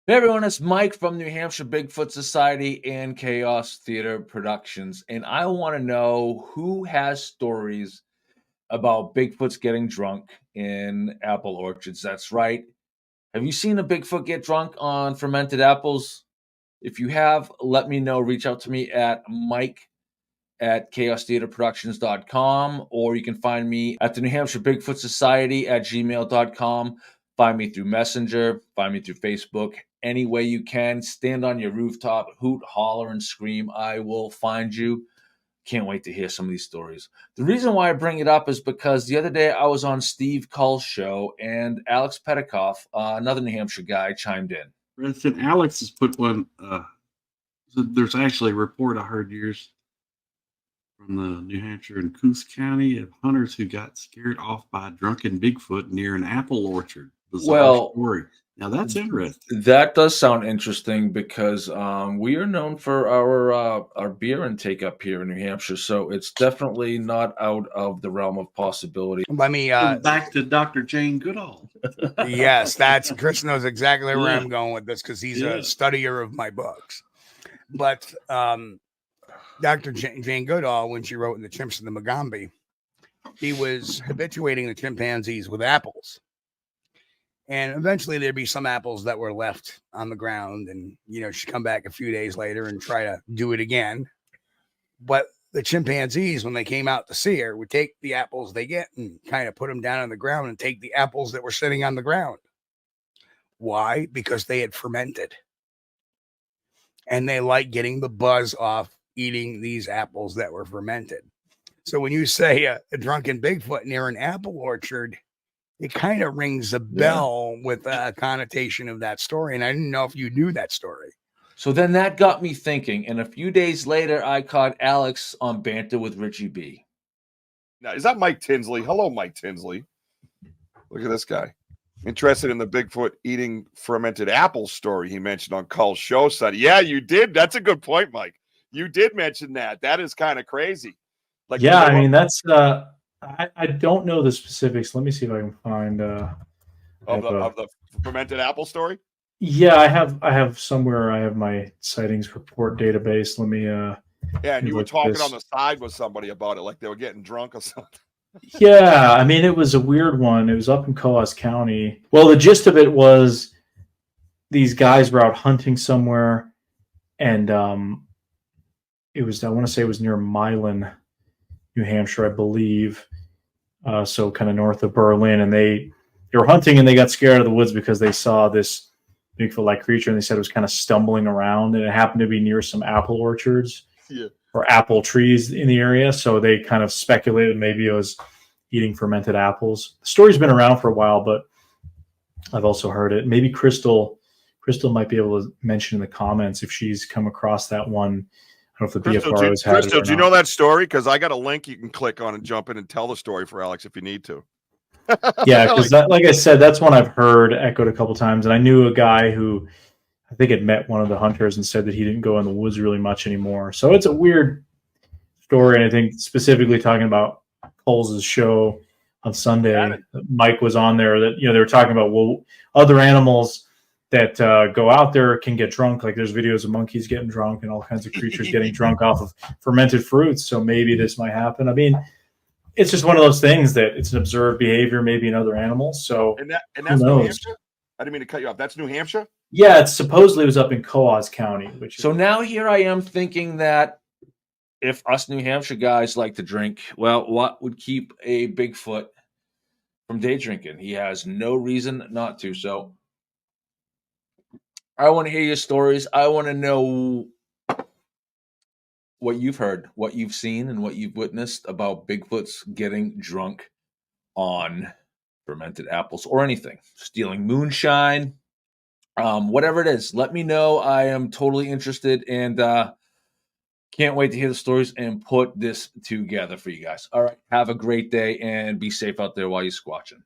Hey everyone, it's Mike from New Hampshire Bigfoot Society and Chaos Theater Productions, and I want to know who has stories about Bigfoots getting drunk in apple orchards. That's right. Have you seen a Bigfoot get drunk on fermented apples? If you have, let me know. Reach out to me at Mike at chaostheaterproductions.com, or you can find me at the New Hampshire Bigfoot Society at gmail.com. Find me through Messenger, find me through Facebook, any way you can. Stand on your rooftop, hoot, holler, and scream. I will find you. Can't wait to hear some of these stories. The reason why I bring it up is because the other day I was on Steve Cull's show, and Alex Petikoff, another New Hampshire guy, chimed in. For instance, Alex has put one. There's actually a report I heard years from the New Hampshire and Coos County of hunters who got scared off by a drunken Bigfoot near an apple orchard. Bizarre story. Now that's interesting. That does sound interesting because we are known for our beer intake up here in New Hampshire, so it's definitely not out of the realm of possibility. Let me back to Dr. Jane Goodall. Yes, Chris knows exactly where I'm going with this because he's a studier of my books. But Dr. Jane Goodall, when she wrote in the Chimps and the Magombe, he was habituating the chimpanzees with apples. And eventually there'd be some apples that were left on the ground, and she'd come back a few days later and try to do it again. But the chimpanzees, when they came out to see her, would take the apples they get and kind of put them down on the ground and take the apples that were sitting on the ground. Why? Because they had fermented. And they like getting the buzz off eating these apples that were fermented. So when you say a drunken Bigfoot near an apple orchard, it kind of rings a bell with a connotation of that story. And I didn't know if you knew that story. So then that got me thinking. And a few days later, I caught Alex on Banter with Richie B. Now, is that Mike Tinsley? Hello, Mike Tinsley. Look at this guy. Interested in the Bigfoot eating fermented apple story he mentioned on Cull's show. Said, yeah, you did. That's a good point, Mike. You did mention that. That is kind of crazy. Like, yeah, I mean, that's I don't know the specifics. Let me see if I can find of the fermented apple story. Yeah, I have somewhere. I have my sightings report database. Let me. Yeah, and you were talking on the side with somebody about it, like they were getting drunk or something. Yeah, I mean, it was a weird one. It was up in Coos County. Well, the gist of it was these guys were out hunting somewhere, and it was, I want to say it was near Milan, New Hampshire, I believe. So kind of north of Berlin, and they were hunting and they got scared of the woods because they saw this Bigfoot-like creature, and they said it was kind of stumbling around, and it happened to be near some apple orchards or apple trees in the area. So they kind of speculated maybe it was eating fermented apples. The story's been around for a while, but I've also heard it. Maybe Crystal might be able to mention in the comments if she's come across that one. I don't know if the BFR has had it. Crystal, do you know that story? Because I got a link you can click on and jump in and tell the story for Alex if you need to. Yeah, because like I said, that's one I've heard echoed a couple times, and I knew a guy who I think had met one of the hunters and said that he didn't go in the woods really much anymore. So it's a weird story, and I think specifically talking about Coles' show on Sunday, Mike was on there that they were talking about other animals that go out there can get drunk. Like there's videos of monkeys getting drunk and all kinds of creatures getting drunk off of fermented fruits. So maybe this might happen. I mean, it's just one of those things that it's an observed behavior, maybe in other animals. So and that's New Hampshire? I didn't mean to cut you off. That's New Hampshire? Yeah, it supposedly was up in Coos County. So now here I am thinking that if us New Hampshire guys like to drink, well, what would keep a Bigfoot from day drinking? He has no reason not to. So I want to hear your stories. I want to know what you've heard, what you've seen, and what you've witnessed about Bigfoots getting drunk on fermented apples or anything, stealing moonshine, whatever it is. Let me know. I am totally interested and can't wait to hear the stories and put this together for you guys. All right. Have a great day and be safe out there while you're squatching.